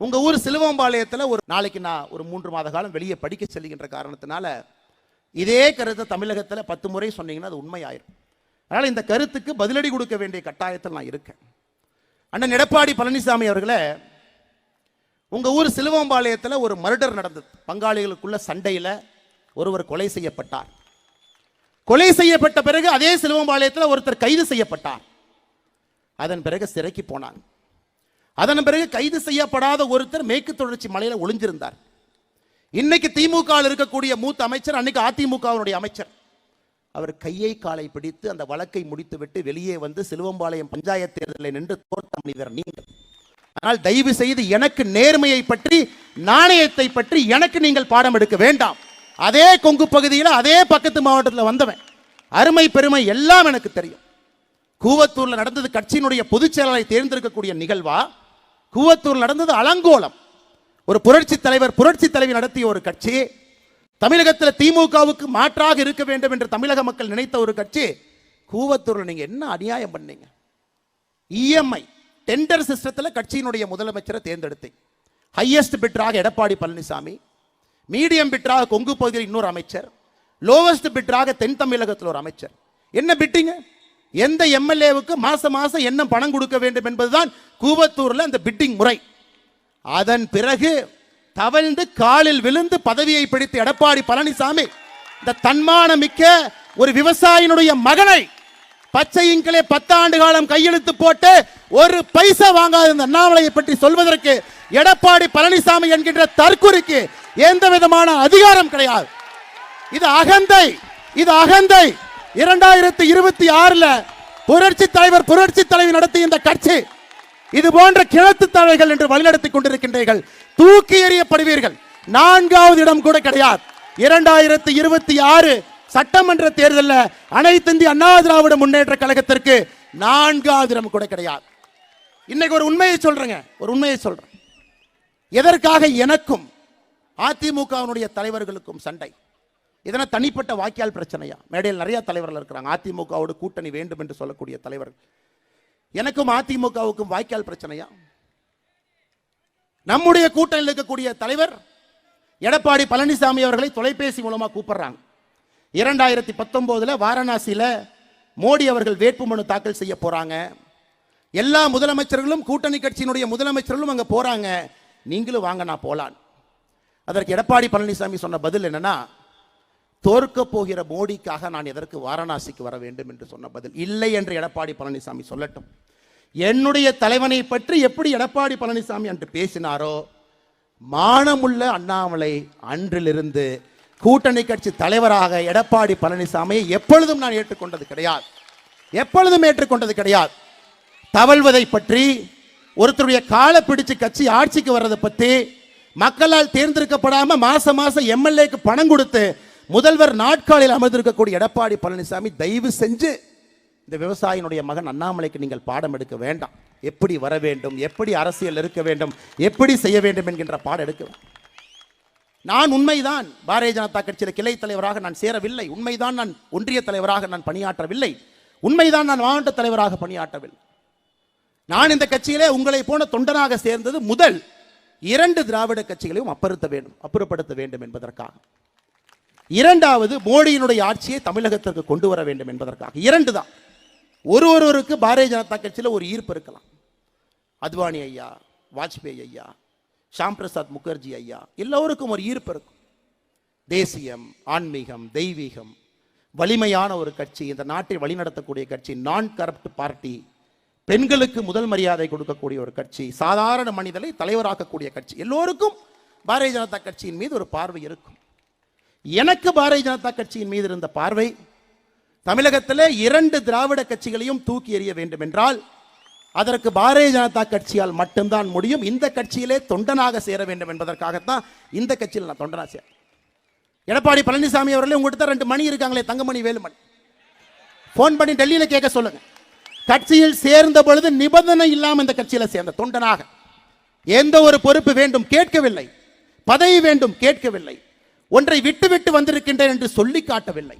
உங்க ஊர் சிலுவம்பாளையத்தில் ஒரு நாளைக்கு நான் ஒரு 3 மாத காலம் வெளியே படிக்க செல்கின்ற காரணத்தினால இதே கருத்தை தமிழகத்தில் 10 முறை சொன்னீங்கன்னா அது உண்மையாயிரும். அதனால இந்த கருத்துக்கு பதிலடி கொடுக்க வேண்டிய கட்டாயத்தில் நான் இருக்கேன். அண்ணன் எடப்பாடி பழனிசாமி அவர்களே, உங்க ஊர் சிலுவம்பாளையத்தில் ஒரு மர்டர் நடந்தது. பங்காளிகளுக்குள்ள சண்டையில் ஒருவர் கொலை செய்யப்பட்டார். கொலை செய்யப்பட்ட பிறகு அதே சிலுவம்பாளையத்தில் ஒருத்தர் கைது செய்யப்பட்டார். அதன் பிறகு சிறைக்கு போனாங்க. அதன் பிறகு கைது செய்யப்படாத ஒருத்தர் மேற்கு தொடர்ச்சி மலையில ஒளிஞ்சிருந்தார். இன்னைக்கு திமுக இருக்கக்கூடிய மூத்த அமைச்சர், அன்னைக்கு அதிமுகவினுடைய அமைச்சர், அவர் கையை காலை பிடித்து அந்த வழக்கை முடித்துவிட்டு வெளியே வந்து சிலுவம்பாளையம் பஞ்சாயத்து தேர்தலில் நின்று தோற்ற மனிதர் நீங்கள். ஆனால் தயவு செய்து எனக்கு நேர்மையை பற்றி, நாணயத்தை பற்றி எனக்கு நீங்கள் பாடம் எடுக்க வேண்டாம். அதே கொங்கு பகுதியில் அதே பக்கத்து மாவட்டத்தில் வந்தவன், அருமை பெருமை எல்லாம் எனக்கு தெரியும். கூவத்தூர்ல நடந்தது கட்சியினுடைய பொதுச் செயலாளரை தேர்ந்தெடுக்கக்கூடிய நிகழ்வா? கூவத்தூர் நடந்தது அலங்கோலம். ஒரு புரட்சி தலைவர், புரட்சி தலைவி நடத்திய ஒரு கட்சி, தமிழகத்தில் திமுகவுக்கு மாற்றாக இருக்க வேண்டும் என்று தமிழக மக்கள் நினைத்த ஒரு கட்சி. கூவத்தூர்ல நீங்க என்ன அநியாயம் பண்ணீங்க? இஎம்ஐ டெண்டர் சிஸ்டத்தில் கட்சியினுடைய முதலமைச்சரை தேர்ந்தெடுத்தீங்க. ஹையஸ்ட் பிட்டராக எடப்பாடி பழனிசாமி, மீடியம் பிட்டராக கொங்கு பகுதியில் இன்னொரு அமைச்சர், லோவஸ்ட் பிட்டராக தென் தமிழகத்தில் ஒரு அமைச்சர். என்ன பிட்டிங்க? எந்த எம்எல்ஏவுக்கு மாசம் மாசம் என்ன பணம் கொடுக்க வேண்டும் என்பதுதான் கூவத்தூர்ல அந்த பிட்டிங் முறை. அதன் பிறகு தவழ்ந்து காலில் விழுந்து பதவியை பிடித்த எடப்பாடி பழனிசாமி இந்த தன்மானமிக்க ஒரு விவசாயினுடைய மகனை பச்சையின்களே 10 ஆண்டு காலம் கையெழுத்து போட்டு ஒரு பைசா வாங்காத இந்த அண்ணாமலையை பற்றி சொல்வதற்கு எடப்பாடி பழனிசாமி என்கின்ற தற்குறிக்கு எந்த விதமான அதிகாரம் கிடையாது. இது அகந்தை, இது அகந்தை. 2026 புரட்சி தலைவர், புரட்சி தலைவி நடத்திய இந்த கட்சி இது போன்ற கிணத்து தலைகள் என்று வழிநடத்திக் கொண்டிருக்கின்றீர்கள். தூக்கி எறியப்படுவீர்கள். 4வது இடம் கூட கிடையாது. 2026 சட்டமன்ற தேர்தலில் அனைத்து இந்திய அண்ணா திராவிட முன்னேற்ற கழகத்திற்கு 4வது இடம் கூட கிடையாது. இன்னைக்கு ஒரு உண்மையை சொல்றேங்க, ஒரு உண்மையை சொல்றேன். எதற்காக எனக்கும் அதிமுகவினுடைய தலைவர்களுக்கும் சண்டை? இதன தனிப்பட்ட வாக்கியால் பிரச்சனையா? மேடையில் நிறைய தலைவர்கள் இருக்கிறாங்க, அதிமுகவோடு கூட்டணி வேண்டும் என்று சொல்லக்கூடிய தலைவர்கள். எனக்கும் அதிமுகவுக்கும் வாய்க்கால் பிரச்சனையா? நம்முடைய கூட்டணியில் இருக்கக்கூடிய தலைவர் எடப்பாடி பழனிசாமி அவர்களை தொலைபேசி மூலமா கூப்பிடுறாங்க. 2019 வாரணாசியில மோடி அவர்கள் வேட்புமனு தாக்கல் செய்ய போறாங்க. எல்லா முதலமைச்சர்களும், கூட்டணி கட்சியினுடைய முதலமைச்சர்களும் அங்க போறாங்க. நீங்களும் வாங்க, நான் போலான். அதற்கு எடப்பாடி பழனிசாமி சொன்ன பதில் என்னன்னா, தோற்க போகிற மோடிக்காக நான் எதற்கு வாரணாசிக்கு வர வேண்டும் என்று சொன்ன பதில். இல்லை என்று எடப்பாடி பழனிசாமி சொல்லட்டும். என்னுடைய தலைவனை பற்றி எப்படி எடப்பாடி பழனிசாமி அன்று பேசினாரோ, மானமுள்ள அண்ணாமலை அன்றிலிருந்து கூட்டணி கட்சி தலைவராக எடப்பாடி பழனிசாமியை எப்பொழுதும் நான் ஏற்றுக்கொண்டது கிடையாது, எப்பொழுதும் ஏற்றுக்கொண்டது கிடையாது. தவழ்வதை பற்றி, ஒருத்தருடைய காலை பிடிச்சு கட்சி ஆட்சிக்கு வர்றதை பற்றி, மக்களால் தேர்ந்தெடுக்கப்படாம மாசம் மாசம் எம்எல்ஏக்கு பணம் கொடுத்து முதல்வர் நாட்காலில் அமர்ந்திருக்கக்கூடிய எடப்பாடி பழனிசாமி, தயவு செஞ்சு இந்த விவசாயினுடைய மகன் அண்ணாமலைக்கு நீங்கள் பாடம் எடுக்க வேண்டாம். எப்படி வர வேண்டும், எப்படி அரசியல் இருக்க வேண்டும், எப்படி செய்ய வேண்டும் என்கின்ற பாடம் எடுக்க வேண்டும். நான் உண்மைதான் பாரதிய ஜனதா கட்சியில் கிளை தலைவராக நான் சேரவில்லை. உண்மைதான் நான் ஒன்றிய தலைவராக நான் பணியாற்றவில்லை. உண்மைதான் நான் மாவட்ட தலைவராக பணியாற்றவில்லை. நான் இந்த கட்சியிலே உங்களை போன தொண்டனாக சேர்ந்தது முதல் 2 திராவிட கட்சிகளையும் அப்புறப்படுத்த வேண்டும் என்பதற்காக. 2வது மோடியினுடைய ஆட்சியை தமிழகத்திற்கு கொண்டு வர வேண்டும் என்பதற்காக. 2 தான். ஒருவருக்கு பாரதிய ஜனதா கட்சியில் ஒரு ஈர்ப்பு இருக்கலாம். அத்வானி ஐயா, வாஜ்பேயி ஐயா, ஷாம் பிரசாத் முகர்ஜி ஐயா, எல்லோருக்கும் ஒரு ஈர்ப்பு இருக்கும். தேசியம், ஆன்மீகம், தெய்வீகம், வலிமையான ஒரு கட்சி, இந்த நாட்டை வழிநடத்தக்கூடிய கட்சி, நான் கரப்ட் பார்ட்டி, பெண்களுக்கு முதல் மரியாதை கொடுக்கக்கூடிய ஒரு கட்சி, சாதாரண மனிதனை தலைவராக்கக்கூடிய கட்சி. எல்லோருக்கும் பாரதிய ஜனதா கட்சியின் மீது ஒரு பார்வை இருக்கும். எனக்கு பாரதிய ஜனதா கட்சியின் மீது இருந்த பார்வை, தமிழகத்தில் 2 திராவிட கட்சிகளையும் தூக்கி எறிய வேண்டும் என்றால் அதற்கு பாரதிய ஜனதா கட்சியால் மட்டும்தான் முடியும். இந்த கட்சியிலே தொண்டனாக சேர வேண்டும் என்பதற்காகத்தான் இந்த கட்சியில் நான் தொண்டனா சேர. எடப்பாடி பழனிசாமி அவர்களே, உங்கள்கிட்ட 2 மணி இருக்காங்களே, தங்கமணி, வேலுமணி, போன் பண்ணி டெல்லியில கேட்க சொல்லுங்க. கட்சியில் சேர்ந்த பொழுது நிபந்தனை இல்லாமல் இந்த கட்சியில சேர்ந்த தொண்டனாக எந்த ஒரு பொறுப்பு வேண்டும் கேட்கவில்லை, பதவி வேண்டும் கேட்கவில்லை, ஒன்றை விட்டு விட்டு வந்திருக்கின்றேன் என்று சொல்லி காட்டவில்லை.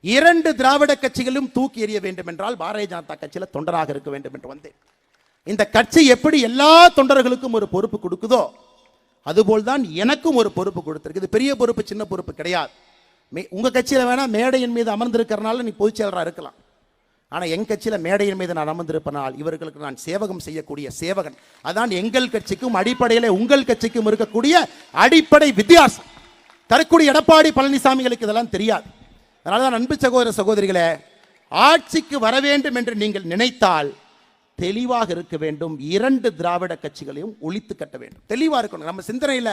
2 திராவிட கட்சிகளும் தூக்கி எறிய வேண்டும் என்றால் பாரதிய ஜனதா கட்சியில் தொண்டராக இருக்க வேண்டும் என்று வந்தேன். இந்த கட்சி எப்படி எல்லா தொண்டர்களுக்கும் ஒரு பொறுப்பு கொடுக்குதோ அதுபோல் தான் எனக்கும் ஒரு பொறுப்பு கொடுத்திருக்கு. இது பெரிய பொறுப்பு, சின்ன பொறுப்பு கிடையாது. உங்க கட்சியில வேணா மேடையின் மீது அமர்ந்திருக்கிறனால நீ பொதுச் செயலராக இருக்கலாம். ஆனால் என் கட்சியில் மேடையின் மீது நான் அமர்ந்திருப்பனால் இவர்களுக்கு நான் சேவகம் செய்யக்கூடிய சேவகன். அதான் எங்கள் கட்சிக்கும் அடிப்படையில் உங்கள் கட்சிக்கும் இருக்கக்கூடிய அடிப்படை வித்தியாசம். தரக்கூடிய எடப்பாடி பழனிசாமிகளுக்கு இதெல்லாம் தெரியாது. அதனால தான் அன்பு சகோதர சகோதரிகளே, ஆட்சிக்கு வர வேண்டும் என்று நீங்கள் நினைத்தால் தெளிவாக இருக்க வேண்டும். 2 திராவிட கட்சிகளையும் ஒழித்து கட்ட வேண்டும். தெளிவாக இருக்கணும். நம்ம சிந்தனையில்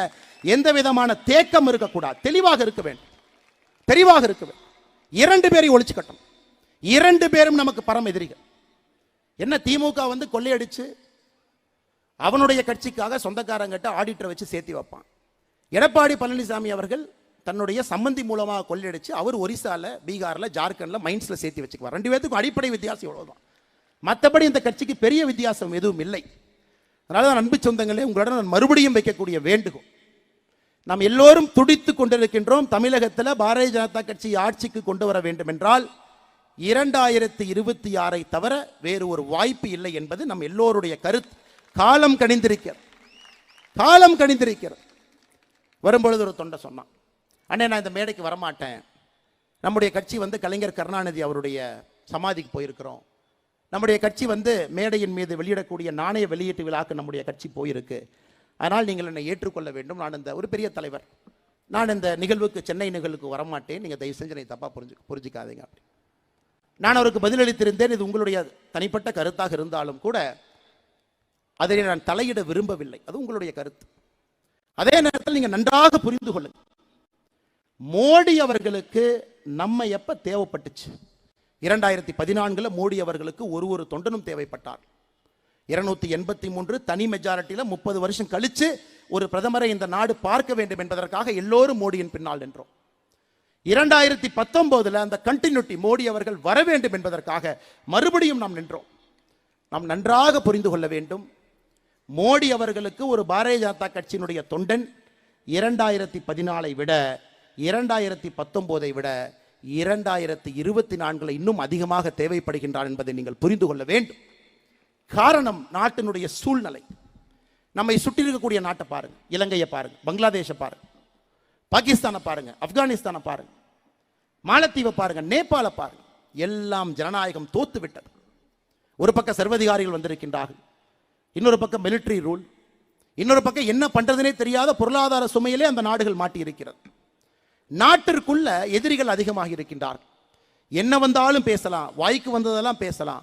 எந்த விதமான தேக்கம் இருக்கக்கூடாது. தெளிவாக இருக்க வேண்டும். தெளிவாக இருக்க வேண்டும். 2 பேரையும் ஒழிச்சு கட்டணும். 2 பேரும் நமக்கு பரம் எதிரிகள். என்ன திமுக வந்து கொள்ளையடிச்சு அவனுடைய கட்சிக்காக சொந்தக்காரங்கிட்ட ஆடிட்டரை வச்சு சேர்த்து வைப்பான். எடப்பாடி பழனிசாமி அவர்கள் தன்னுடைய சம்பந்தி மூலமாக கொள்ளையடிச்சு அவர் ஒரிசால, பீகார்ல, ஜார்க்கண்ட்ல, மைன்ஸ்ல சேர்த்து வச்சுக்குவார். 2 பேருக்கும் அடிப்படை வித்தியாசம் இவ்வளவுதான். மற்றபடி இந்த கட்சிக்கு பெரிய வித்தியாசம் எதுவும் இல்லை. அதனால தான் அன்பு சொந்தங்களே, உங்களிடம் நான் மறுபடியும் வைக்கக்கூடிய வேண்டுகோள், நாம் எல்லோரும் துடித்து கொண்டிருக்கின்றோம். தமிழகத்தில் பாரதிய ஜனதா கட்சி ஆட்சிக்கு கொண்டு வர வேண்டும் என்றால் 2026 தவிர வேறு ஒரு வாய்ப்பு இல்லை என்பது நம் எல்லோருடைய கருத்து. காலம் கணிந்திருக்கிறது. காலம் கணிந்திருக்கிறது. வரும்பொழுது ஒரு தொண்டை சொன்னான், அண்ணே நான் இந்த மேடைக்கு வரமாட்டேன், நம்முடைய கட்சி வந்து கலைஞர் கருணாநிதி அவருடைய சமாதிக்கு போயிருக்கிறோம், நம்முடைய கட்சி வந்து மேடையின் மீது வெளியிடக்கூடிய நாணய வெளியீட்டு விழாக்கு நம்முடைய கட்சி போயிருக்கு, அதனால் நீங்கள் என்னை ஏற்றுக்கொள்ள வேண்டும், நான் இந்த ஒரு பெரிய தலைவர், நான் இந்த நிகழ்வுக்கு, சென்னை நிகழ்வுக்கு வரமாட்டேன், நீங்கள் தயவு செஞ்சு என்னை தப்பாக புரிஞ்சுக்காதீங்க அப்படி நான் அவருக்கு பதிலளித்திருந்தேன். இது உங்களுடைய தனிப்பட்ட கருத்தாக இருந்தாலும் கூட அதை நான் தலையிட விரும்பவில்லை. அது உங்களுடைய கருத்து. அதே நேரத்தில் நீங்கள் நன்றாக புரிந்து கொள்ளுங்கள், மோடி அவர்களுக்கு நம்ம எப்ப தேவைப்பட்டுச்சு? 2014 மோடி அவர்களுக்கு ஒரு தொண்டனும் தேவைப்பட்டார். 283 தனி மெஜாரிட்டியில் 30 வருஷம் கழிச்சு ஒரு பிரதமரை இந்த நாடு பார்க்க வேண்டும் என்பதற்காக எல்லோரும் மோடியின் பின்னால் நின்றோம். 2019 அந்த கண்டினியூட்டி, மோடி அவர்கள் வர வேண்டும் என்பதற்காக மறுபடியும் நாம் நின்றோம். நாம் நன்றாக புரிந்து கொள்ள வேண்டும், மோடி அவர்களுக்கு ஒரு பாரதிய ஜனதா கட்சியினுடைய தொண்டன் 2014 விட, 2019 விட 2024 இன்னும் அதிகமாக தேவைப்படுகின்றார் என்பதை நீங்கள் புரிந்து கொள்ள வேண்டும். காரணம் நாட்டினுடைய சூழ்நிலை. நம்மை சுற்றி இருக்கக்கூடிய நாட்டை பாருங்க, இலங்கையை பாருங்க, பங்களாதேஷை பாருங்க, பாகிஸ்தானை பாருங்க, ஆப்கானிஸ்தானை பாருங்க, மாலத்தீவை பாருங்க, நேபாள பாருங்க. எல்லாம் ஜனநாயகம் தோத்து விட்டது. ஒரு பக்கம் சர்வதிகாரிகள் வந்திருக்கின்றார்கள், இன்னொரு பக்கம் மிலிட்டரி ரூல், இன்னொரு பக்கம் என்ன பண்றதுனே தெரியாத பொருளாதார சுமையிலே அந்த நாடுகள் மாட்டி இருக்கிறது. நாட்டிற்குள்ள எதிரிகள் அதிகமாக இருக்கின்றார்கள். என்ன வந்தாலும் பேசலாம், வாய்க்கு வந்ததெல்லாம் பேசலாம்,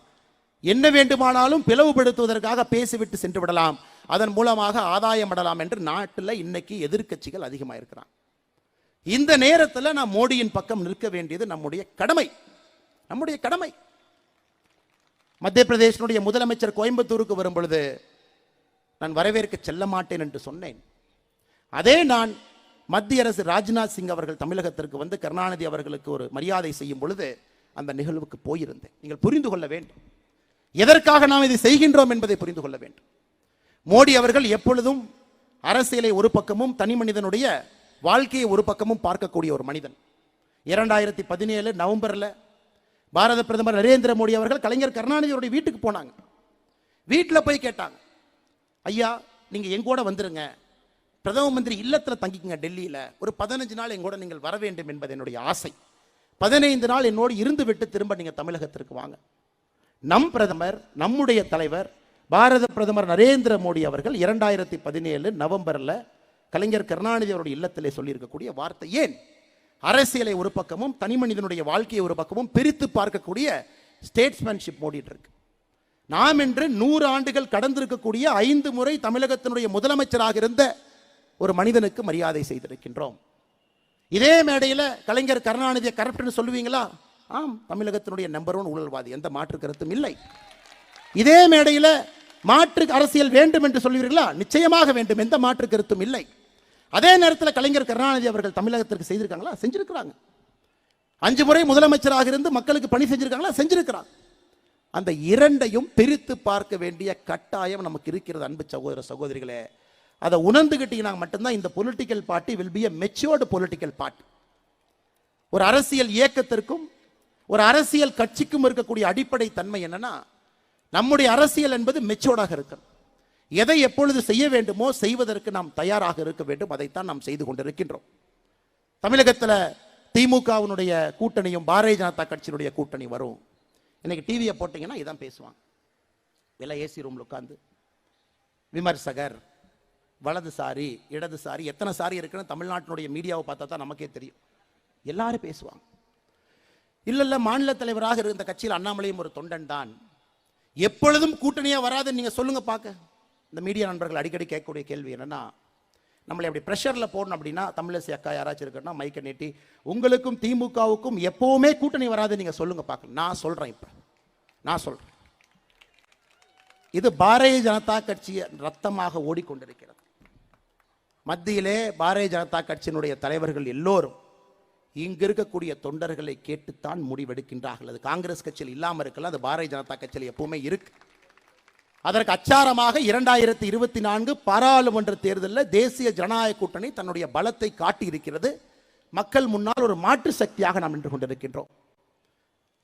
என்ன வேண்டுமானாலும் பிளவுபடுத்துவதற்காக பேசிவிட்டு சென்று விடலாம், அதன் மூலமாக ஆதாயம் அடலாம் என்று நாட்டில் இன்னைக்கு எதிர்க்கட்சிகள் அதிகமாக இருக்கிறாங்க. இந்த நேரத்தில் நாம் மோடியின் பக்கம் நிற்க வேண்டியது நம்முடைய கடமை. நம்முடைய கடமை. மத்திய பிரதேசனுடைய முதலமைச்சர் கோயம்புத்தூருக்கு வரும் பொழுது நான் வரவேற்க செல்ல மாட்டேன் என்று சொன்னேன். அதே நான் மத்திய அரசு ராஜ்நாத் சிங் அவர்கள் தமிழகத்திற்கு வந்து கருணாநிதி அவர்களுக்கு ஒரு மரியாதை செய்யும் பொழுது அந்த நிகழ்வுக்கு போயிருந்தேன். நீங்கள் புரிந்து கொள்ள வேண்டும், எதற்காக நாம் இதை செய்கின்றோம் என்பதை புரிந்து கொள்ள வேண்டும். மோடி அவர்கள் எப்பொழுதும் அரசியலை ஒரு பக்கமும் தனி மனிதனுடைய வாழ்க்கையை ஒரு பக்கமும் பார்க்கக்கூடிய ஒரு மனிதன். 2017 நவம்பர்ல பாரத பிரதமர் நரேந்திர மோடி அவர்கள் கலைஞர் கருணாநிதியோடைய வீட்டுக்கு போனாங்க. வீட்டில் போய் கேட்டாங்க, ஐயா நீங்க எங்கூட வந்துருங்க, பிரதம மந்திரி இல்லத்தில் தங்கிக்குங்க, டெல்லியில் ஒரு 15 நாள் எங்கூட நீங்கள் வர வேண்டும் என்பது என்னுடைய ஆசை, 15 நாள் என்னோடு இருந்து விட்டு திரும்ப நீங்க தமிழகத்திற்கு வாங்க. நம் பிரதமர், நம்முடைய தலைவர் பாரத பிரதமர் நரேந்திர மோடி அவர்கள் 2017 நவம்பர்ல கலைஞர் கருணாநிதி அவருடைய இல்லத்திலே சொல்லியிருக்கக்கூடிய வார்த்தை ஏன்? அரசியலை ஒரு பக்கமும் தனி மனிதனுடைய வாழ்க்கையை ஒரு பக்கமும் பிரித்து பார்க்கக்கூடிய ஸ்டேட்ஸ்மேன்ஷிப் மோடிட்டு இருக்கு. நாம் என்று 100 ஆண்டுகள் கடந்திருக்கக்கூடிய 5 முறை தமிழகத்தினுடைய முதலமைச்சராக இருந்த ஒரு மனிதனுக்கு மரியாதை செய்திருக்கின்றோம். இதே மேடையில் கலைஞர் கருணாநிதியை கரப்ட்னு சொல்லுவீங்களா? ஆம், தமிழகத்தினுடைய நம்பர் 1 ஊழல்வாதி, எந்த மாற்று கருத்தும் இல்லை. இதே மேடையில் மாற்று அரசியல் வேண்டும் என்று சொல்லுவீர்களா? நிச்சயமாக வேண்டும், எந்த மாற்று கருத்தும் இல்லை. அதே நேரத்தில் கலைஞர் கருணாநிதி அவர்கள் தமிழகத்திற்கு செய்திருக்காங்களா? செஞ்சிருக்கிறாங்க. 5 முறை முதலமைச்சராக இருந்து மக்களுக்கு பணி செஞ்சிருக்காங்களா? செஞ்சிருக்கிறாங்க. அந்த இரண்டையும் பிரித்து பார்க்க வேண்டிய கட்டாயம் நமக்கு இருக்கிறது. அன்பு சகோதர சகோதரிகளே, அதை உணர்ந்துகிட்டீங்கன்னா மட்டும்தான் இந்த political party will be a matured political party. ஒரு அரசியல் இயக்கத்திற்கும் ஒரு அரசியல் கட்சிக்கும் இருக்கக்கூடிய அடிப்படை தன்மை என்னன்னா, நம்முடைய அரசியல் என்பது மெச்சூர்டாக இருக்கணும். எதை எப்பொழுது செய்ய வேண்டுமோ செய்வதற்கு நாம் தயாராக இருக்க வேண்டும். அதைத்தான் நாம் செய்து கொண்டிருக்கின்றோம். தமிழகத்தில் திமுகவினுடைய கூட்டணியும் பாரதிய ஜனதா கட்சியினுடைய கூட்டணி வரும். இன்னைக்கு டிவியை போட்டீங்கன்னா இதான் பேசுவாங்க. எல்லாம் ஏசி ரூம்ல உட்காந்து விமர்சகர், வலதுசாரி, இடதுசாரி, எத்தனை சாரி இருக்குன்னு தமிழ்நாட்டினுடைய மீடியாவை பார்த்தா தான் நமக்கே தெரியும். எல்லாரும் பேசுவாங்க. இல்ல மாநில தலைவராக இருந்த கட்சியில் அண்ணாமலையும் ஒரு தொண்டன் தான். எப்பொழுதும் கூட்டணியா வராதுன்னு நீங்க சொல்லுங்க பார்க்க. இந்த மீடியா நண்பர்கள் அடிக்கடி கேட்கக்கூடிய கேள்வி என்னன்னா, நம்மளை அப்படி பிரஷர்ல போடணும் அப்படின்னா, தமிழிசை அக்கா யாராச்சும் இருக்குன்னா மைக்கை நீட்டி உங்களுக்கும் திமுகவுக்கும் எப்பவுமே கூட்டணி வராது நீங்க சொல்லுங்க பார்க்க. நான் சொல்றேன், இப்ப நான் சொல்றேன். இது பாரதிய ஜனதா கட்சி ரத்தமாக ஓடிக்கொண்டிருக்கிறது. மத்தியிலே பாரதிய ஜனதா கட்சியினுடைய தலைவர்கள் எல்லோரும் இங்க இருக்கக்கூடிய தொண்டர்களை கேட்டுத்தான் முடிவெடுக்கின்றார்கள். அது காங்கிரஸ் கட்சியில் இல்லாமல் இருக்கலாம், அது பாரதிய ஜனதா கட்சியில் எப்பவுமே இருக்கு. அதற்கு அச்சாரமாக 2024 பாராளுமன்ற தேர்தலில் தேசிய ஜனநாயக கூட்டணி தன்னுடைய பலத்தை காட்டி இருக்கிறது. மக்கள் முன்னால் ஒரு மாற்று சக்தியாக நாம் நின்று கொண்டிருக்கின்றோம்.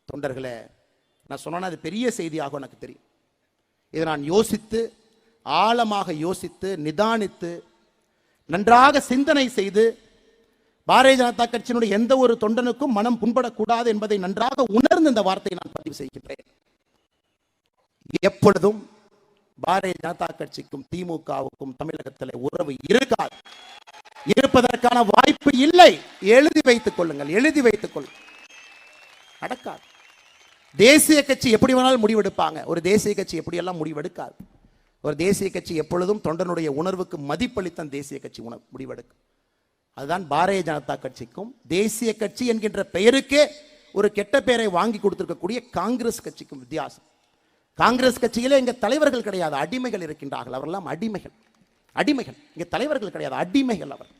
தொண்டர்களே, நான் சொன்னா அது பெரிய செய்தியாக எனக்கு தெரியும். இதை நான் யோசித்து, ஆழமாக யோசித்து, நிதானித்து, நன்றாக சிந்தனை செய்து, பாரதிய ஜனதா கட்சியினுடைய எந்த ஒரு தொண்டனுக்கும் மனம் புண்படக்கூடாது என்பதை நன்றாக உணர்ந்து இந்த வார்த்தையை நான் பதிவு செய்கின்றேன். எப்பொழுதும் பாரதிய ஜனதா கட்சிக்கும் திமுகவுக்கும் தமிழகத்தில் உறவு இருக்காது, இருப்பதற்கான வாய்ப்பு இல்லை. எழுதி வைத்துக் கொள்ளுங்கள், எழுதி வைத்துக் கொள்ளுங்கள். நடக்காது. தேசிய கட்சி எப்படி வேணாலும் முடிவெடுப்பாங்க, ஒரு தேசிய கட்சி எப்படியெல்லாம் முடிவெடுக்காது. ஒரு தேசிய கட்சி எப்பொழுதும் தொண்டனுடைய உணர்வுக்கு மதிப்பளித்த தேசிய கட்சி முடிவெடுக்கும். அதுதான் பாரதிய ஜனதா கட்சிக்கும் தேசிய கட்சி என்கின்ற பெயருக்கே ஒரு கெட்ட பெயரை வாங்கி கொடுத்திருக்கக்கூடிய காங்கிரஸ் கட்சிக்கும் வித்தியாசம். காங்கிரஸ் கட்சியிலே இங்க தலைவர்கள் கிடையாது, அடிமைகள் இருக்கின்றார்கள். அவரெல்லாம் அடிமைகள், அடிமைகள். இங்க தலைவர்கள் கிடையாது, அடிமைகள். அவர்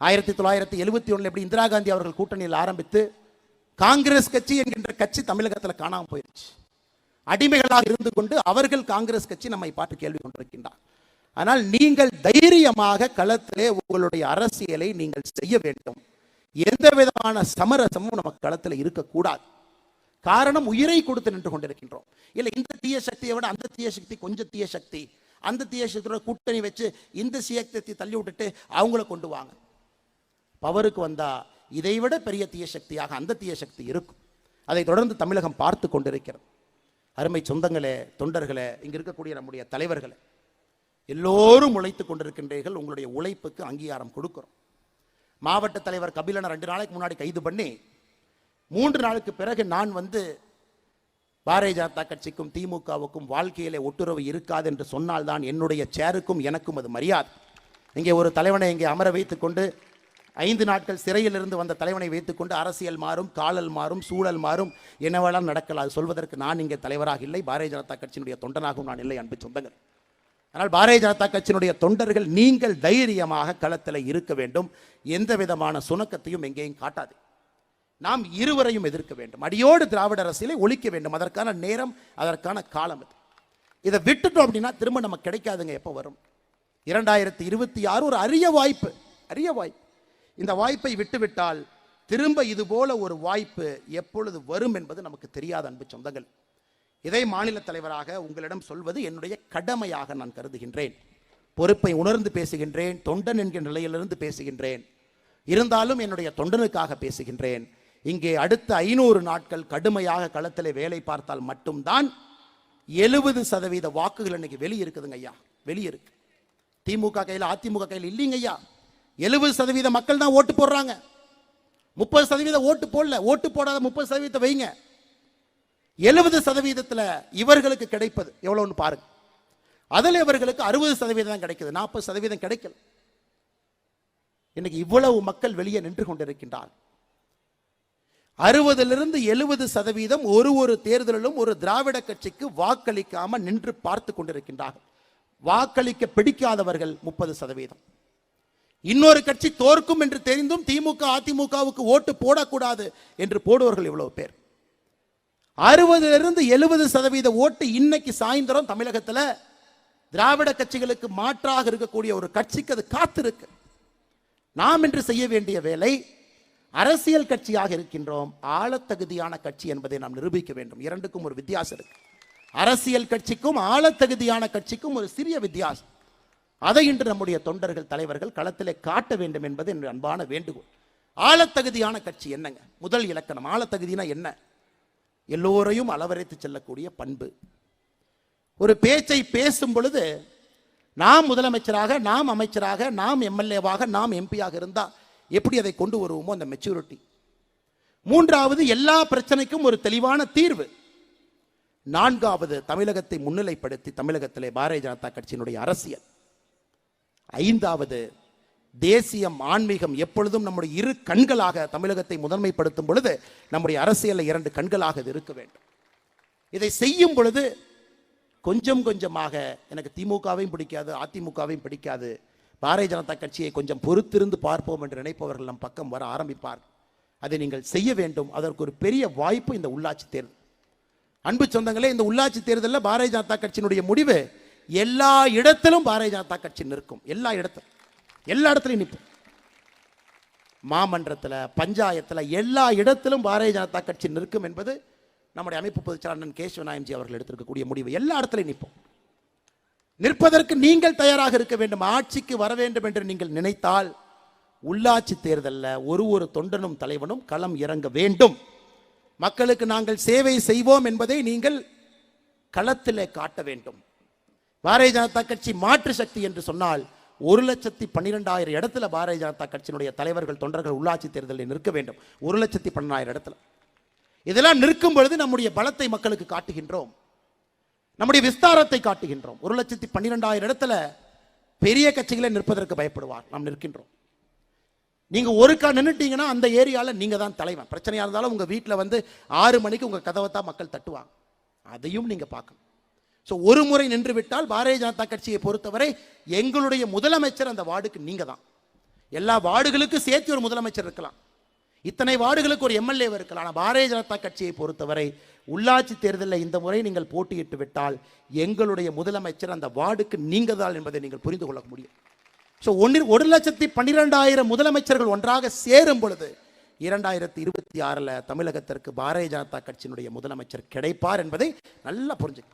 1971 எப்படி இந்திரா காந்தி அவர்கள் கூட்டணியில் ஆரம்பித்து காங்கிரஸ் கட்சி என்கின்ற கட்சி தமிழகத்தில் காணாமல் போயிடுச்சு. அடிமைகளாக இருந்து கொண்டு அவர்கள் காங்கிரஸ் கட்சி நம்மை பார்த்து கேள்வி கொண்டிருக்கின்றார். ஆனால் நீங்கள் தைரியமாக களத்திலே உங்களுடைய அரசியலை நீங்கள் செய்ய வேண்டும். எந்த விதமான சமரசமும் நமக்கு களத்தில் இருக்கக்கூடாது. காரணம், உயிரை கொடுத்து நின்று கொண்டிருக்கின்றோம். இல்லை, இந்த தீய சக்தியை விட அந்த தீய சக்தி கொஞ்சம் தீய சக்தி, அந்த தீய சக்தியோட கூட்டணி வச்சு இந்த சக்தியை தள்ளி விட்டுட்டு அவங்கள கொண்டு வாங்க. பவருக்கு வந்தா இதைவிட பெரிய தீய சக்தியாக அந்த தீய சக்தி இருக்கும். அதை தொடர்ந்து தமிழகம் பார்த்து கொண்டிருக்கிறது. அருமை சொந்தங்களே, தொண்டர்களே, இங்க இருக்கக்கூடிய நம்முடைய தலைவர்களே, எல்லோரும் உழைத்துக் கொண்டிருக்கின்றீர்கள். உங்களுடைய உழைப்புக்கு அங்கீகாரம் கொடுக்கிறோம். மாவட்ட தலைவர் கபிலனை 2 நாளைக்கு முன்னாடி கைது பண்ணி 3 நாளுக்கு பிறகு நான் வந்து பாரதிய ஜனதா கட்சிக்கும் திமுகவுக்கும் வாழ்க்கையிலே ஒட்டுறவு இருக்காது என்று சொன்னால்தான் என்னுடைய சேருக்கும் எனக்கும் அது மரியாதை. இங்கே ஒரு தலைவனை இங்கே அமர வைத்துக் கொண்டு 5 நாட்கள் சிறையிலிருந்து வந்த தலைவனை வைத்துக்கொண்டு அரசியல் மாறும், காலல் மாறும், சூழல் மாறும், என்னவெல்லாம் நடக்கலாம் சொல்வதற்கு நான் இங்கே தலைவராக இல்லை, பாரதிய ஜனதா கட்சியினுடைய தொண்டனாகவும் நான் இல்லை. அன்பு சொந்தங்கள், ஆனால் பாரதிய ஜனதா கட்சியினுடைய தொண்டர்கள் நீங்கள் தைரியமாக களத்தில் இருக்க வேண்டும். எந்த விதமான சுணக்கத்தையும் எங்கேயும் காட்டாது. நாம் இருவரையும் எதிர்க்க வேண்டும். அடியோடு திராவிட அரசியலை ஒழிக்க வேண்டும். அதற்கான நேரம், அதற்கான காலம் இது. இதை விட்டுட்டோம் அப்படின்னா திரும்ப நமக்கு கிடைக்காதுங்க. எப்போ வரும்? 2026 ஒரு அரிய வாய்ப்பு, அரிய வாய்ப்பு. இந்த வாய்ப்பை விட்டுவிட்டால் திரும்ப இது போல ஒரு வாய்ப்பு எப்பொழுது வரும் என்பது நமக்கு தெரியாத அன்பு சொந்தங்கள். இதை மாநில தலைவராக உங்களிடம் சொல்வது என்னுடைய கடமையாக நான் கருதுகின்றேன். பொறுப்பை உணர்ந்து பேசுகின்றேன். தொண்டன் என்கிற நிலையிலிருந்து பேசுகின்றேன். இருந்தாலும் என்னுடைய தொண்டனுக்காக பேசுகின்றேன். இங்கே அடுத்த 500 நாட்கள் கடுமையாக களத்திலே வேலை பார்த்தால் மட்டும்தான் 70% வாக்குகள் இன்னைக்கு வெளியே இருக்குதுங்க ஐயா, வெளியே இருக்கு. திமுக கையில், அதிமுக கையில் இல்லைங்க ஐயா. 70% மக்கள் தான் ஓட்டு போடுறாங்க. 30% ஓட்டு போடல. ஓட்டு போடாத 30% வைங்க. 70% இவர்களுக்கு கிடைப்பது எவ்வளவுன்னு பாருங்க. அதில் இவர்களுக்கு 60% தான் கிடைக்குது, 40% கிடைக்கல. இன்னைக்கு இவ்வளவு மக்கள் வெளியே நின்று கொண்டிருக்கின்றார். 60லிருந்து 70% ஒரு தேர்தலிலும் ஒரு திராவிட கட்சிக்கு வாக்களிக்காம நின்று பார்த்து கொண்டிருக்கின்றார்கள். வாக்களிக்க பிடிக்காதவர்கள் 30%. இன்னொரு கட்சி தோற்கும் என்று தெரிந்தும் திமுக அதிமுகவுக்கு ஓட்டு போடக்கூடாது என்று போடுவர்கள் இவ்வளவு பேர். 60லிருந்து 70% ஓட்டு இன்னைக்கு சாயந்தரம் தமிழகத்தில் திராவிட கட்சிகளுக்கு மாற்றாக இருக்கக்கூடிய ஒரு கட்சிக்கு அது காத்திருக்கு. நாம் இன்று செய்ய வேண்டிய வேலை, அரசியல் கட்சியாக இருக்கின்றோம், ஆளத்தகுதியான கட்சி என்பதை நாம் நிரூபிக்க வேண்டும். இரண்டுக்கும் ஒரு வித்தியாசம் இருக்கு. அரசியல் கட்சிக்கும் ஆளத்தகுதியான கட்சிக்கும் ஒரு சிறிய வித்தியாசம். அதை இன்று நம்முடைய தொண்டர்கள் தலைவர்கள் களத்திலே காட்ட வேண்டும் என்பது என் அன்பான வேண்டுகோள். ஆளத்தகுதியான கட்சி என்னங்க? முதல் இலக்கணம். ஆளத்தகுதினா என்ன? எல்லோரையும் அளவரைத்து செல்லக்கூடிய பண்பு. ஒரு பேச்சை பேசும் பொழுது நாம் முதலமைச்சராக, நாம் அமைச்சராக, நாம் எம்எல்ஏவாக, நாம் எம்பியாக இருந்தால் எப்படி அதை கொண்டு வருவோமோ அந்த மெச்சூரிட்டி. மூன்றாவது, எல்லா பிரச்சனைக்கும் ஒரு தெளிவான தீர்வு. நான்காவது, தமிழகத்தை முன்னிலைப்படுத்தி தமிழகத்திலே பாரதிய ஜனதா கட்சியினுடைய அரசியல். ஐந்தாவது, தேசியம் ஆன்மீகம் எப்பொழுதும் நம்முடைய இரு கண்களாக தமிழகத்தை முதன்மைப்படுத்தும் பொழுது நம்முடைய அரசியலில் இரண்டு கண்களாக இது இருக்க வேண்டும். இதை செய்யும் பொழுது கொஞ்சம் கொஞ்சமாக, எனக்கு திமுகவையும் பிடிக்காது, அதிமுகவையும் பிடிக்காது, பாரதிய ஜனதா கட்சியை கொஞ்சம் பொறுத்திருந்து பார்ப்போம் என்று நினைப்பவர்கள் நம் பக்கம் வர ஆரம்பிப்பார். அதை நீங்கள் செய்ய வேண்டும். அதற்கு ஒரு பெரிய வாய்ப்பு இந்த உள்ளாட்சி தேர்தல். அன்பு சொந்தங்களே, இந்த உள்ளாட்சி தேர்தலில் பாரதிய ஜனதா கட்சியினுடைய முடிவு எல்லா இடத்திலும் பாரதிய ஜனதா கட்சி நிற்கும். எல்லா இடத்துலையும் நிற்போம். மாமன்றத்தில், பஞ்சாயத்தில், எல்லா இடத்திலும் பாரதிய ஜனதா கட்சி நிற்கும் என்பது நம்முடைய அமைப்பு பொதுச்செயலாளர் கேசவநாயம்ஜி அவர்கள் எடுத்திருக்கக்கூடிய முடிவு. எல்லா இடத்துலையும் நிற்போம். நிற்பதற்கு நீங்கள் தயாராக இருக்க வேண்டும். ஆட்சிக்கு வர வேண்டும் என்று நீங்கள் நினைத்தால் உள்ளாட்சி தேர்தலில் ஒரு தொண்டனும் தலைவனும் களம் இறங்க வேண்டும். மக்களுக்கு நாங்கள் சேவை செய்வோம் என்பதை நீங்கள் களத்திலே காட்ட வேண்டும். பாரதிய ஜனதா கட்சி மாற்று சக்தி என்று சொன்னால் 1,12,000 இடத்துல பாரதிய ஜனதா கட்சியினுடைய தலைவர்கள் தொண்டர்கள் உள்ளாட்சி தேர்தலில் நிற்க வேண்டும். 1,12,000 இடத்துல. இதெல்லாம் நிற்கும் பொழுது நம்முடைய பலத்தை மக்களுக்கு காட்டுகின்றோம், நம்முடைய விஸ்தாரத்தை காட்டுகின்றோம். 1,12,000 இடத்துல பெரிய கட்சிகளை நிற்பதற்கு பயப்படுவார். நாம் நிற்கின்றோம். நீங்க ஒருக்கா நின்றுட்டீங்கன்னா அந்த ஏரியாவில் நீங்க தான் தலைவன். பிரச்சனையா இருந்தாலும் உங்க வீட்டில் வந்து 6 மணிக்கு உங்க கதவை தான் மக்கள் தட்டுவாங்க. அதையும் நீங்க பார்க்கணும். ஸோ ஒரு முறை நின்று விட்டால் பாரதிய ஜனதா கட்சியை பொறுத்தவரை எங்களுடைய முதலமைச்சர் அந்த வார்டுக்கு நீங்க தான். எல்லா வார்டுகளுக்கும் சேர்த்து ஒரு முதலமைச்சர் இருக்கலாம், இத்தனை வார்டுகளுக்கு ஒரு எம்எல்ஏ இருக்கலாம். ஆனால் பாரதிய ஜனதா கட்சியை பொறுத்தவரை உள்ளாட்சி தேர்தலில் இந்த முறை நீங்கள் போட்டியிட்டு விட்டால் எங்களுடைய முதலமைச்சர் அந்த வார்டுக்கு நீங்க தான் என்பதை நீங்கள் புரிந்து கொள்ள முடியும். ஸோ 1,12,000 முதலமைச்சர்கள் ஒன்றாக சேரும் பொழுது 2026 தமிழகத்திற்கு பாரதிய ஜனதா கட்சியினுடைய முதலமைச்சர் கிடைப்பார் என்பதை நல்லா புரிஞ்சுக்க.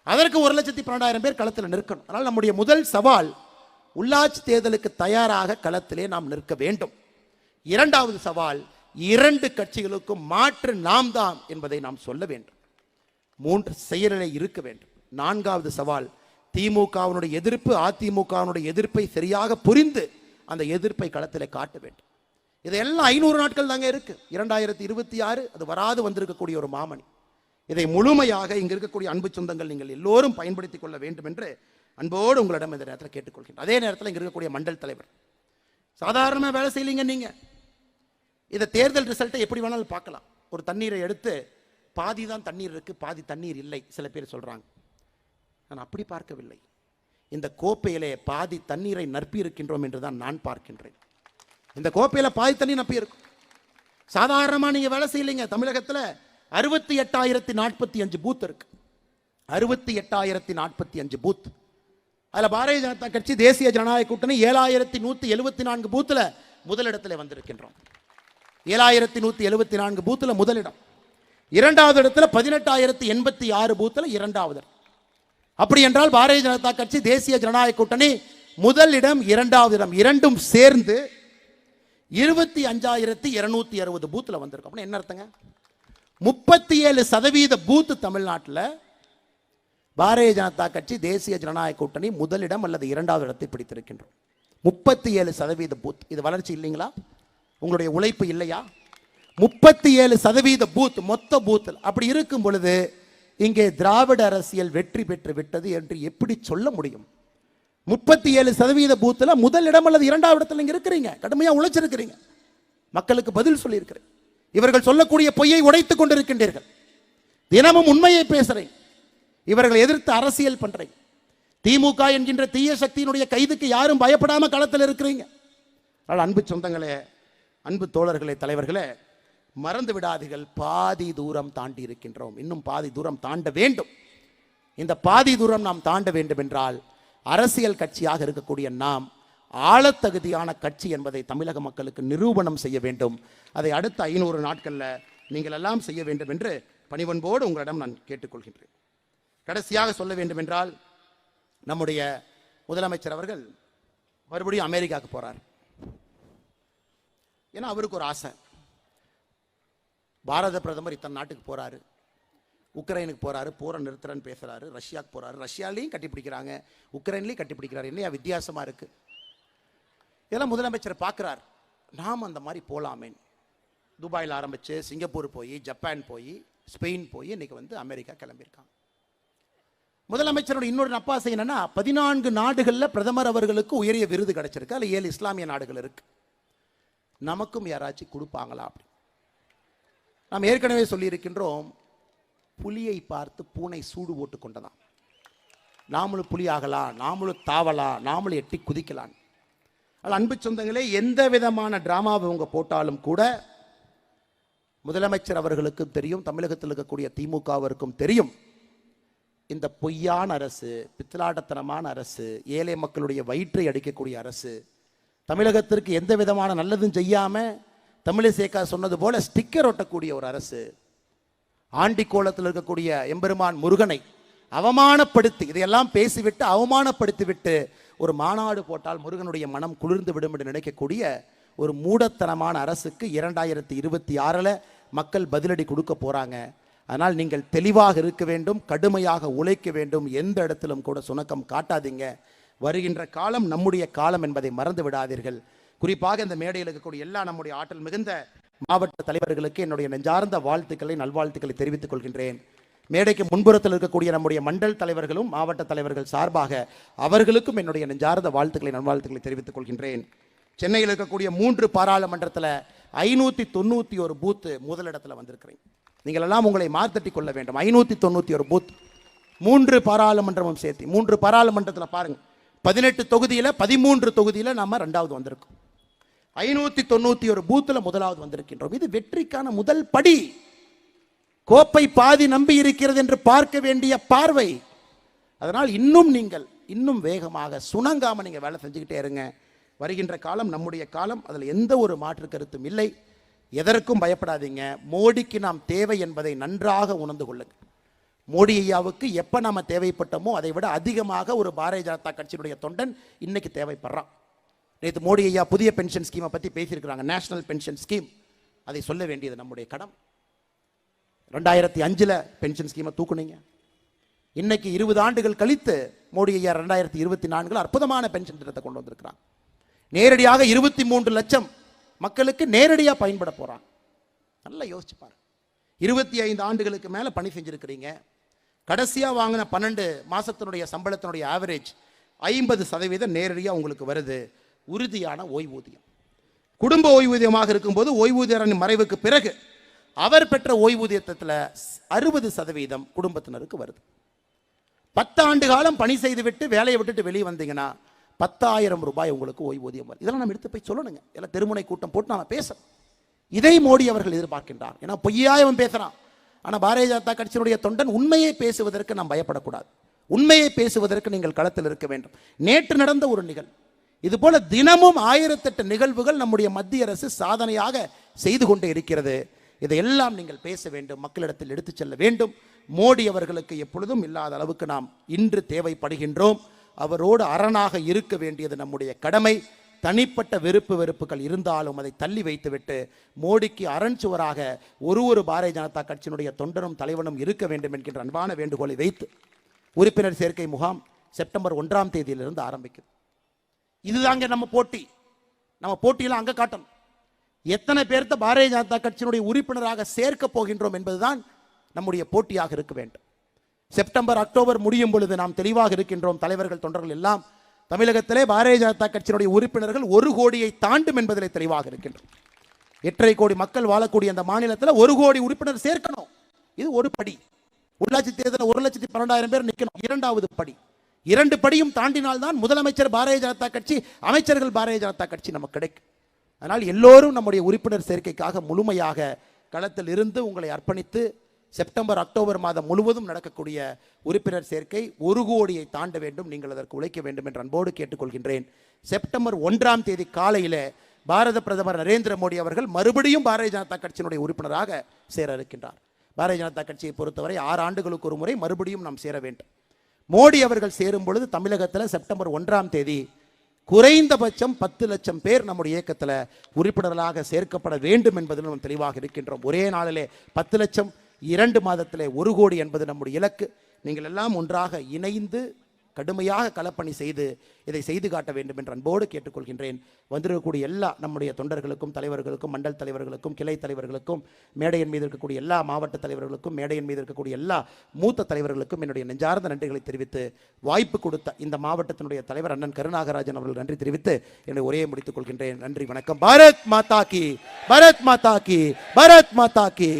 அதற்கு 1,12,000 பேர் களத்தில் நிற்கணும். அதனால் நம்முடைய முதல் சவால் உள்ளாட்சி தேர்தலுக்கு தயாராக களத்திலே நாம் நிற்க வேண்டும். இரண்டாவது சவால், 2 கட்சிகளுக்கும் மாற்று நாம் தான் என்பதை நாம் சொல்ல வேண்டும். 3 செயலிலே இருக்க வேண்டும். 4வது சவால், திமுகவினுடைய எதிர்ப்பு, அதிமுகவினுடைய எதிர்ப்பை சரியாக புரிந்து அந்த எதிர்ப்பை களத்திலே காட்ட வேண்டும். இதெல்லாம் 500 நாட்கள் தாங்க இருக்கு. 2026 அது வராது வந்திருக்கக்கூடிய ஒரு மாமணி. இதை முழுமையாக இங்க இருக்கக்கூடிய அன்பு சொந்தங்கள் நீங்கள் எல்லோரும் பயன்படுத்திக் கொள்ள வேண்டும் என்று அன்போடு உங்களிடம் இந்த நேரத்தில் கேட்டுக்கொள்கிறேன். அதே நேரத்தில் இங்க இருக்கக்கூடிய மண்டல் தலைவர் சாதாரணமாக வேலை செய்யலீங்க. நீங்க இதை தேர்தல் ரிசல்ட்டை எப்படி வேணாலும் பார்க்கலாம். ஒரு தண்ணீரை எடுத்து பாதி தான் தண்ணீர் இருக்கு, பாதி தண்ணீர் இல்லை சில பேர் சொல்றாங்க. நான் அப்படி பார்க்கவில்லை. இந்த கோப்பையிலே பாதி தண்ணீரை நற்பி இருக்கின்றோம் என்றுதான் நான் பார்க்கின்றேன். இந்த கோப்பையில பாதி தண்ணீர் நப்பி இருக்கும். சாதாரணமா நீங்க வேலை செய்யலைங்க. தமிழகத்தில் 68,045 பூத் இருக்கு. 68,045 பூத். அதுல பாரதிய ஜனதா கட்சி தேசிய ஜனநாயக கூட்டணி 7,174 பூத்துல முதலிடத்தில் வந்திருக்கின்றோம். 7,174 பூத்துல முதலிடம். இரண்டாவது இடத்துல 18,086 பூத்துல இரண்டாவது. அப்படி என்றால் பாரதிய ஜனதா கட்சி தேசிய ஜனநாயக கூட்டணி முதலிடம், இரண்டாவது இடம் இரண்டும் சேர்ந்து 25,260 பூத்துல வந்திருக்கும். அப்படின்னு என்ன அர்த்தங்க? 37% பூத் தமிழ்நாட்டில் பாரதிய ஜனதா கட்சி தேசிய ஜனநாயக கூட்டணி முதலிடம் அல்லது இரண்டாவது இடத்தை பிடித்திருக்கின்றோம். 37% பூத். இது வளர்ச்சி இல்லைங்களா? உங்களுடைய உழைப்பு இல்லையா? 37% பூத் மொத்த பூத். அப்படி இருக்கும் பொழுது இங்கே திராவிட அரசியல் வெற்றி பெற்று விட்டது என்று எப்படி சொல்ல முடியும்? 37% பூத்துல முதலிடம் அல்லது இரண்டாவது இடத்துல நீங்க இருக்கிறீங்க. கடுமையா உழைச்சிருக்கிறீங்க. மக்களுக்கு பதில் சொல்லியிருக்கிறேன். இவர்கள் சொல்லக்கூடிய பொய்யை உடைத்துக் கொண்டிருக்கின்றீர்கள். தினமும் உண்மையை பேசுறேன். இவர்கள் எதிர்த்து அரசியல் பண்றேன். திமுக என்கின்ற தீய சக்தியினுடைய கைதுக்கு யாரும் பயப்படாம களத்தில் இருக்கிறீங்க. அன்பு சொந்தங்களே, அன்பு தோழர்களே, தலைவர்களே, மறந்து விடாதீர்கள். பாதி தூரம் தாண்டி இருக்கின்றோம். இன்னும் பாதி தூரம் தாண்ட வேண்டும். இந்த பாதி தூரம் நாம் தாண்ட வேண்டும் என்றால் அரசியல் கட்சியாக இருக்கக்கூடிய நாம் ஆளத்தகுதியான கட்சி என்பதை தமிழக மக்களுக்கு நிரூபணம் செய்ய வேண்டும். அதை அடுத்த 500 நாட்களில் நீங்கள் எல்லாம் செய்ய வேண்டும் என்று பணிவன்போடு உங்களிடம் நான் கேட்டுக்கொள்கின்றேன். கடைசியாக சொல்ல வேண்டும் என்றால், நம்முடைய முதலமைச்சர் அவர்கள் மறுபடியும் அமெரிக்காவுக்கு போறார். ஏன்னா அவருக்கு ஒரு ஆசை. பாரத பிரதமர் இத்தனை நாட்டுக்கு போறாரு, உக்ரைனுக்கு போறாரு, போரை நிறுத்துறன்னு பேசுறாரு, ரஷ்யாவுக்கு போறாரு, ரஷ்யாலையும் கட்டிப்பிடிக்கிறாங்க, உக்ரைன்லையும் கட்டிப்பிடிக்கிறாரு, என்னையா வித்தியாசமா இருக்கு. இதெல்லாம் முதலமைச்சர் பார்க்கிறார். நாம் அந்த மாதிரி போலாமே. துபாயில் ஆரம்பிச்சு சிங்கப்பூர் போய், ஜப்பான் போய், ஸ்பெயின் போய், இன்னைக்கு வந்து அமெரிக்கா கிளம்பியிருக்காங்க. முதலமைச்சரோட இன்னொரு நப்பாசை என்னன்னா, 14 நாடுகளில் பிரதமர் அவர்களுக்கு உயரிய விருது கிடைச்சிருக்கு. அதில் 7 இஸ்லாமிய நாடுகள் இருக்கு. நமக்கும் யாராச்சும் கொடுப்பாங்களா அப்படி. நாம் ஏற்கனவே சொல்லியிருக்கின்றோம், புலியை பார்த்து பூனை சூடு போட்டு கொண்டதான். நாமளும் புலி ஆகலாம், நாமளும் தாவலாம், நாமளும் எட்டி குதிக்கலாம். அது அன்பு சொந்தங்களே, எந்த விதமான டிராமாவை அவங்க போட்டாலும் கூட முதலமைச்சர் அவர்களுக்கும் தெரியும், தமிழகத்தில் இருக்கக்கூடிய திமுகவிற்கும் தெரியும், இந்த பொய்யான அரசு, பித்தலாட்டத்தனமான அரசு, ஏழை மக்களுடைய வயிற்றை அடிக்கக்கூடிய அரசு, தமிழகத்திற்கு எந்த விதமான நல்லதும் செய்யாம தமிழிசேகா சொன்னது போல ஸ்டிக்கர் ஒட்டக்கூடிய ஒரு அரசு, ஆண்டிக்கோலத்தில் இருக்கக்கூடிய எம்பெருமான் முருகனை அவமானப்படுத்தி, இதையெல்லாம் பேசிவிட்டு அவமானப்படுத்திவிட்டு ஒரு மாநாடு போட்டால் முருகனுடைய மனம் குளிர்ந்து விடும் என்று நினைக்கக்கூடிய ஒரு மூடத்தனமான அரசுக்கு 2026 மக்கள் பதிலடி கொடுக்க போறாங்க. அதனால் நீங்கள் தெளிவாக இருக்க வேண்டும், கடுமையாக உழைக்க வேண்டும், எந்த இடத்திலும் கூட சுணக்கம் காட்டாதீங்க. வருகின்ற காலம் நம்முடைய காலம் என்பதை மறந்து விடாதீர்கள். குறிப்பாக இந்த மேடையில் இருக்கக்கூடிய எல்லா நம்முடைய ஆற்றல் மிகுந்த மாவட்ட தலைவர்களுக்கு என்னுடைய நெஞ்சார்ந்த வாழ்த்துக்களை, நல்வாழ்த்துக்களை தெரிவித்துக் கொள்கின்றேன். மேடைக்கு முன்புறத்தில் இருக்கக்கூடிய நம்முடைய மண்டல் தலைவர்களும் மாவட்ட தலைவர்கள் சார்பாக அவர்களுக்கும் என்னுடைய நெஞ்சார்ந்த வாழ்த்துக்களை, நல்வாழ்த்துக்களை தெரிவித்துக் கொள்கின்றேன். சென்னையில் இருக்கக்கூடிய 3 பாராளுமன்றத்தில் 591 பூத்து முதலிடத்தில் வந்திருக்கிறேன். நீங்கள் எல்லாம் உங்களை மார்த்தட்டி கொள்ள வேண்டும். 591 பூத், 3 பாராளுமன்றமும் சேர்த்து 3 பாராளுமன்றத்தில் பாருங்க, 18 தொகுதியில் 13 தொகுதியில் நாம 2வது வந்திருக்கோம். 591 பூத்தில் முதலாவது வந்திருக்கின்றோம். இது வெற்றிக்கான முதல் படி. கோப்பை பாதி நம்பி இருக்கிறது என்று பார்க்க வேண்டிய பார்வை. அதனால் இன்னும் வேகமாக சுணங்காம நீங்க வேலை செஞ்சுக்கிட்டே இருங்க. வருகின்ற காலம் நம்முடைய காலம், அதில் எந்த ஒரு மாற்று கருத்தும் இல்லை. எதற்கும் பயப்படாதீங்க. மோடிக்கு நாம் தேவை என்பதை நன்றாக உணர்ந்து கொள்ளுங்கள். மோடி ஐயாவுக்கு எப்ப நாம தேவைப்பட்டோமோ அதை விட அதிகமாக ஒரு பாரதிய ஜனதா கட்சியினுடைய தொண்டன் இன்னைக்கு தேவைப்படுறான். நேற்று மோடி ஐயா புதிய பென்ஷன் ஸ்கீமை பத்தி பேசியிருக்கிறாங்க, நேஷனல் பென்ஷன் ஸ்கீம். அதை சொல்ல வேண்டியது நம்முடைய கடம். 2005 பென்ஷன் ஸ்கீமை தூக்குனீங்க. இன்னைக்கு 20 ஆண்டுகள் கழித்து மோடி ஐயா 2024 அற்புதமான பென்ஷன் திட்டத்தை கொண்டு வந்திருக்கிறாங்க. நேரடியாக 23 லட்சம் மக்களுக்கு நேரடியாக பயன்பட போறாங்க. நல்லா யோசிச்சு பாருங்க. 25 ஆண்டுகளுக்கு மேல பணி செஞ்சிருக்கிறீங்க. கடைசியா வாங்கின 12 மாசத்தினுடைய சம்பளத்தினுடைய ஆவரேஜ் 50% நேரடியாக உங்களுக்கு வருது. உறுதியான ஓய்வூதியம், குடும்ப ஓய்வூதியமாக இருக்கும்போது ஓய்வூதியரின் மறைவுக்கு பிறகு அவர் பெற்ற ஓய்வூதியத்தில் 60% குடும்பத்தினருக்கு வருது. 10 ஆண்டு காலம் பணி செய்துவிட்டு வேலையை விட்டுட்டு வெளியே வந்தீங்கன்னா 10,000 ரூபாய் உங்களுக்கு ஓய்வூதியம் வருது. இதெல்லாம் நம்ம எடுத்து போய் சொல்லணுங்க. எல்லாம் தெருமுனை கூட்டம் போட்டு நாம பேசணும். இதை மோடி அவர்கள் எதிர்பார்க்கின்றார். ஏன்னா பொய்யாயவன் பேசுறான். ஆனா பாரதிய ஜனதா கட்சியினுடைய தொண்டன் உண்மையை பேசுவதற்கு நாம் பயப்படக்கூடாது. உண்மையை பேசுவதற்கு நீங்கள் களத்தில் இருக்க வேண்டும். நேற்று நடந்த ஒரு நிகழ்வு, இது போல தினமும் 1008 நிகழ்வுகள் நம்முடைய மத்திய அரசு சாதனையாக செய்து கொண்டே இருக்கிறது. இதையெல்லாம் நீங்கள் பேச வேண்டும், மக்களிடத்தில் எடுத்துச் செல்ல வேண்டும். மோடி அவர்களுக்கு எப்பொழுதும் இல்லாத அளவுக்கு நாம் இன்று தேவைப்படுகின்றோம். அவரோடு அரணாக இருக்க வேண்டியது நம்முடைய கடமை. தனிப்பட்ட வெறுப்புகள் இருந்தாலும் அதை தள்ளி வைத்துவிட்டு மோடிக்கு அரண்சுவராக ஒரு பாரதிய ஜனதா கட்சியினுடைய தொண்டனும் தலைவனும் இருக்க வேண்டும் என்கின்ற அன்பான வேண்டுகோளை வைத்து உறுப்பினர் சேர்க்கை முகாம் செப்டம்பர் 1ஆம் தேதியிலிருந்து ஆரம்பிக்குது. இதுதாங்க நம்ம போட்டி. நம்ம போட்டியில் அங்க காட்டணும். எத்தனை பேர்த்த பாரதிய ஜனதா கட்சியினுடைய உறுப்பினராக சேர்க்க போகின்றோம் என்பதுதான் நம்முடைய போட்டியாக இருக்க வேண்டும். செப்டம்பர் அக்டோபர் முடியும் பொழுது நாம் தெளிவாக இருக்கின்றோம். தலைவர்கள் தொண்டர்கள் எல்லாம் தமிழகத்திலே பாரதிய ஜனதா கட்சியினுடைய உறுப்பினர்கள் 1 கோடியை தாண்டும் என்பதிலே தெளிவாக இருக்கின்றோம். 8.5 கோடி மக்கள் வாழக்கூடிய அந்த மாநிலத்தில் 1 கோடி உறுப்பினர் சேர்க்கணும். இது ஒரு படி. உள்ளாட்சி தேர்தலில் 1,12,000 பேர் நிற்கணும். 2வது படி. 2 படியும் தாண்டினால்தான் முதலமைச்சர் பாரதிய ஜனதா கட்சி, அமைச்சர்கள் பாரதிய ஜனதா கட்சி நமக்கு கிடைக்கும். அதனால் எல்லோரும் நம்முடைய உறுப்பினர் சேர்க்கைக்காக முழுமையாக களத்தில் இருந்து உங்களை அர்ப்பணித்து செப்டம்பர் அக்டோபர் மாதம் முழுவதும் நடக்கக்கூடிய உறுப்பினர் சேர்க்கை 1 கோடியை தாண்ட வேண்டும். நீங்கள் அதற்கு உழைக்க வேண்டும் என்று அன்போடு கேட்டுக்கொள்கின்றேன். செப்டம்பர் 1ஆம் தேதி காலையில் பாரத பிரதமர் நரேந்திர மோடி அவர்கள் மறுபடியும் பாரதிய ஜனதா கட்சியினுடைய உறுப்பினராக சேர இருக்கின்றார். பாரதிய ஜனதா கட்சியை பொறுத்தவரை 6 ஆண்டுகளுக்கு ஒரு முறை மறுபடியும் நாம் சேர வேண்டும். மோடி அவர்கள் சேரும் பொழுது தமிழகத்தில் செப்டம்பர் 1ஆம் தேதி குறைந்தபட்சம் 10 லட்சம் பேர் நம்முடைய இயக்கத்தில் உறுப்பினர்களாக சேர்க்கப்பட வேண்டும் என்பதில் நாம் தெளிவாக இருக்கின்றோம். ஒரே நாளிலே 10 லட்சம், 2 மாதத்திலே 1 கோடி என்பது நம்முடைய இலக்கு. நீங்கள் எல்லாம் ஒன்றாக இணைந்து கடுமையாக களப்பணி செய்து இதை செய்து காட்ட வேண்டும் என்று அன்போடு கேட்டுக்கொள்கின்றேன். வந்திருக்கக்கூடிய எல்லா நம்முடைய தொண்டர்களுக்கும், தலைவர்களுக்கும், மண்டல் தலைவர்களுக்கும், கிளை தலைவர்களுக்கும், மேடையின் மீது இருக்கக்கூடிய எல்லா மாவட்ட தலைவர்களுக்கும், மேடையின் மீது இருக்கக்கூடிய எல்லா மூத்த தலைவர்களுக்கும் என்னுடைய நெஞ்சார்ந்த நன்றிகளை தெரிவித்து, வாய்ப்பு கொடுத்த இந்த மாவட்டத்தினுடைய தலைவர் அண்ணன் கருநாகராஜன் அவர்கள் நன்றி தெரிவித்து என்னுடைய உரையை முடித்துக் கொள்கின்றேன். நன்றி, வணக்கம். பாரத் மாதா கி, பாரத் மாதா கி, பாரத் மாதா கி.